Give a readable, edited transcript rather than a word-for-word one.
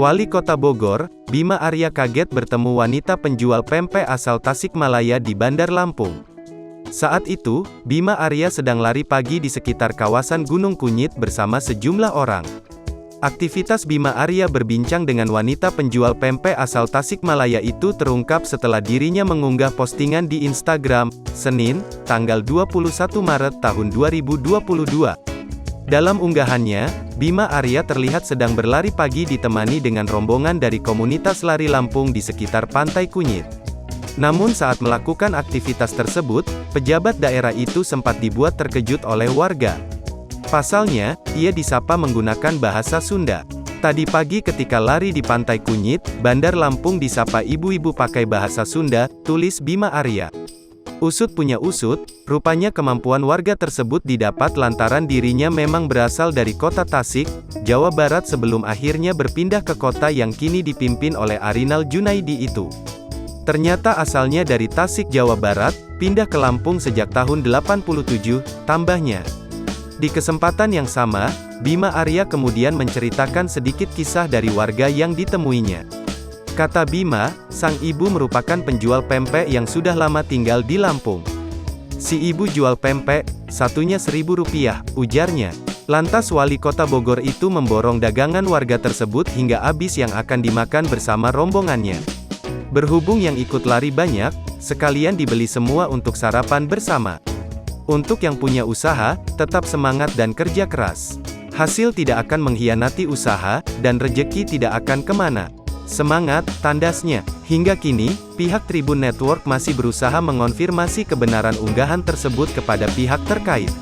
Wali Kota Bogor, Bima Arya kaget bertemu wanita penjual pempek asal Tasikmalaya di Bandar Lampung. Saat itu, Bima Arya sedang lari pagi di sekitar kawasan Gunung Kunyit bersama sejumlah orang. Aktivitas Bima Arya berbincang dengan wanita penjual pempek asal Tasikmalaya itu terungkap setelah dirinya mengunggah postingan di Instagram, Senin, tanggal 21 Maret tahun 2022. Dalam unggahannya, Bima Arya terlihat sedang berlari pagi ditemani dengan rombongan dari komunitas lari Lampung di sekitar Pantai Kunyit. Namun saat melakukan aktivitas tersebut, pejabat daerah itu sempat dibuat terkejut oleh warga. Pasalnya, ia disapa menggunakan bahasa Sunda. Tadi pagi ketika lari di Pantai Kunyit, Bandar Lampung disapa ibu-ibu pakai bahasa Sunda, tulis Bima Arya. Usut punya usut, rupanya kemampuan warga tersebut didapat lantaran dirinya memang berasal dari kota Tasik, Jawa Barat sebelum akhirnya berpindah ke kota yang kini dipimpin oleh Arinal Junaidi itu. Ternyata asalnya dari Tasik, Jawa Barat, pindah ke Lampung sejak tahun 87, tambahnya. Di kesempatan yang sama, Bima Arya kemudian menceritakan sedikit kisah dari warga yang ditemuinya. Kata Bima, sang ibu merupakan penjual pempek yang sudah lama tinggal di Lampung. Si ibu jual pempek, satunya Rp1.000, ujarnya. Lantas wali kota Bogor itu memborong dagangan warga tersebut hingga habis yang akan dimakan bersama rombongannya. Berhubung yang ikut lari banyak, sekalian dibeli semua untuk sarapan bersama. Untuk yang punya usaha, tetap semangat dan kerja keras. Hasil tidak akan mengkhianati usaha, dan rejeki tidak akan kemana. Semangat, tandasnya. Hingga kini, pihak Tribun Network masih berusaha mengonfirmasi kebenaran unggahan tersebut kepada pihak terkait.